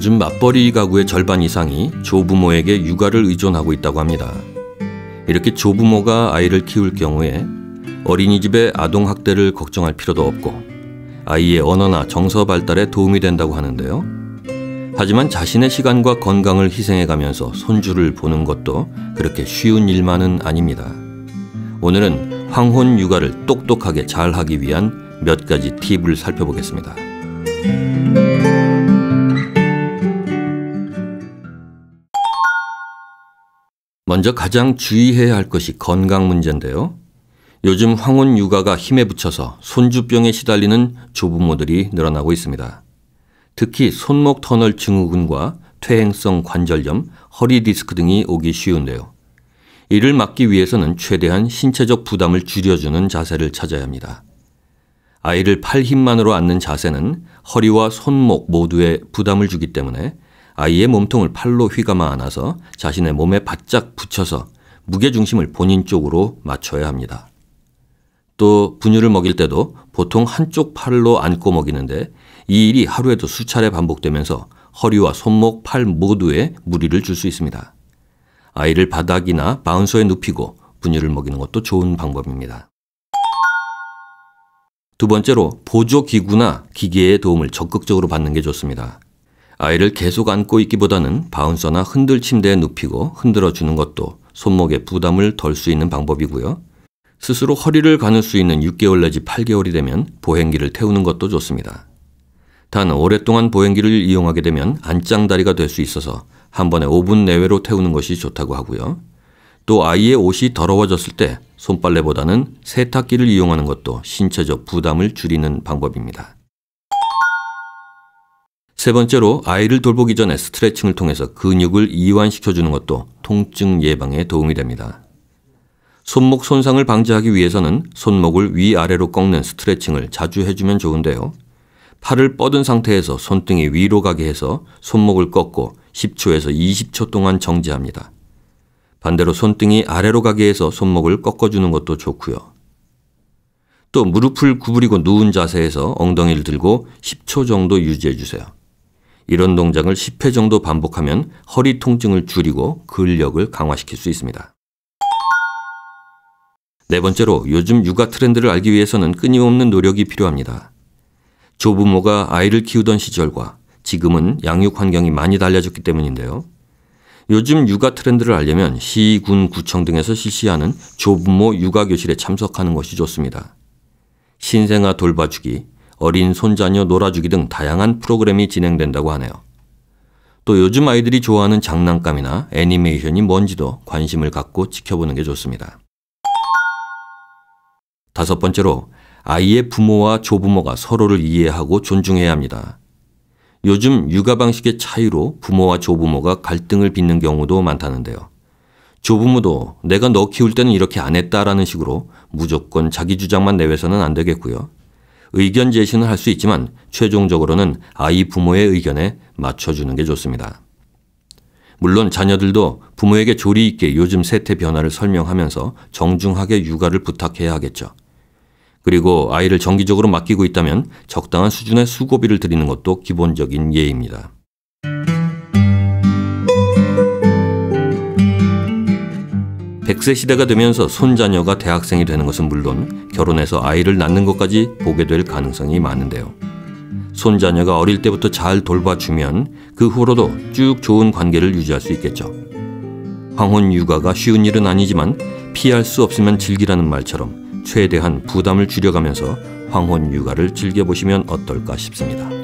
요즘 맞벌이 가구의 절반 이상이 조부모에게 육아를 의존하고 있다고 합니다. 이렇게 조부모가 아이를 키울 경우에 어린이집의 아동학대를 걱정할 필요도 없고 아이의 언어나 정서 발달에 도움이 된다고 하는데요. 하지만 자신의 시간과 건강을 희생해가면서 손주를 보는 것도 그렇게 쉬운 일만은 아닙니다. 오늘은 황혼 육아를 똑똑하게 잘하기 위한 몇 가지 팁을 살펴보겠습니다. 먼저 가장 주의해야 할 것이 건강 문제인데요. 요즘 황혼 육아가 힘에 부쳐서 손주병에 시달리는 조부모들이 늘어나고 있습니다. 특히 손목 터널 증후군과 퇴행성 관절염, 허리 디스크 등이 오기 쉬운데요. 이를 막기 위해서는 최대한 신체적 부담을 줄여주는 자세를 찾아야 합니다. 아이를 팔 힘만으로 앉는 자세는 허리와 손목 모두에 부담을 주기 때문에 아이의 몸통을 팔로 휘감아 안아서 자신의 몸에 바짝 붙여서 무게중심을 본인 쪽으로 맞춰야 합니다. 또 분유를 먹일 때도 보통 한쪽 팔로 안고 먹이는데 이 일이 하루에도 수차례 반복되면서 허리와 손목, 팔 모두에 무리를 줄 수 있습니다. 아이를 바닥이나 바운서에 눕히고 분유를 먹이는 것도 좋은 방법입니다. 두 번째로 보조기구나 기계의 도움을 적극적으로 받는 게 좋습니다. 아이를 계속 안고 있기보다는 바운서나 흔들 침대에 눕히고 흔들어 주는 것도 손목에 부담을 덜 수 있는 방법이고요. 스스로 허리를 가눌 수 있는 6개월 내지 8개월이 되면 보행기를 태우는 것도 좋습니다. 단 오랫동안 보행기를 이용하게 되면 안짱다리가 될 수 있어서 한 번에 5분 내외로 태우는 것이 좋다고 하고요. 또 아이의 옷이 더러워졌을 때 손빨래보다는 세탁기를 이용하는 것도 신체적 부담을 줄이는 방법입니다. 세 번째로 아이를 돌보기 전에 스트레칭을 통해서 근육을 이완시켜주는 것도 통증 예방에 도움이 됩니다. 손목 손상을 방지하기 위해서는 손목을 위아래로 꺾는 스트레칭을 자주 해주면 좋은데요. 팔을 뻗은 상태에서 손등이 위로 가게 해서 손목을 꺾고 10초에서 20초 동안 정지합니다. 반대로 손등이 아래로 가게 해서 손목을 꺾어주는 것도 좋고요. 또 무릎을 구부리고 누운 자세에서 엉덩이를 들고 10초 정도 유지해 주세요. 이런 동작을 10회 정도 반복하면 허리 통증을 줄이고 근력을 강화시킬 수 있습니다. 네 번째로 요즘 육아 트렌드를 알기 위해서는 끊임없는 노력이 필요합니다. 조부모가 아이를 키우던 시절과 지금은 양육 환경이 많이 달라졌기 때문인데요. 요즘 육아 트렌드를 알려면 시, 군, 구청 등에서 실시하는 조부모 육아 교실에 참석하는 것이 좋습니다. 신생아 돌봐주기, 어린 손자녀 놀아주기 등 다양한 프로그램이 진행된다고 하네요. 또 요즘 아이들이 좋아하는 장난감이나 애니메이션이 뭔지도 관심을 갖고 지켜보는 게 좋습니다. 다섯 번째로 아이의 부모와 조부모가 서로를 이해하고 존중해야 합니다. 요즘 육아 방식의 차이로 부모와 조부모가 갈등을 빚는 경우도 많다는데요. 조부모도 내가 너 키울 때는 이렇게 안 했다라는 식으로 무조건 자기 주장만 내외서는 안 되겠고요. 의견 제시는 할 수 있지만 최종적으로는 아이 부모의 의견에 맞춰주는 게 좋습니다. 물론 자녀들도 부모에게 조리 있게 요즘 세태 변화를 설명하면서 정중하게 육아를 부탁해야 하겠죠. 그리고 아이를 정기적으로 맡기고 있다면 적당한 수준의 수고비를 드리는 것도 기본적인 예입니다. 백세 시대가 되면서 손자녀가 대학생이 되는 것은 물론 결혼해서 아이를 낳는 것까지 보게 될 가능성이 많은데요. 손자녀가 어릴 때부터 잘 돌봐주면 그 후로도 쭉 좋은 관계를 유지할 수 있겠죠. 황혼 육아가 쉬운 일은 아니지만 피할 수 없으면 즐기라는 말처럼 최대한 부담을 줄여가면서 황혼 육아를 즐겨보시면 어떨까 싶습니다.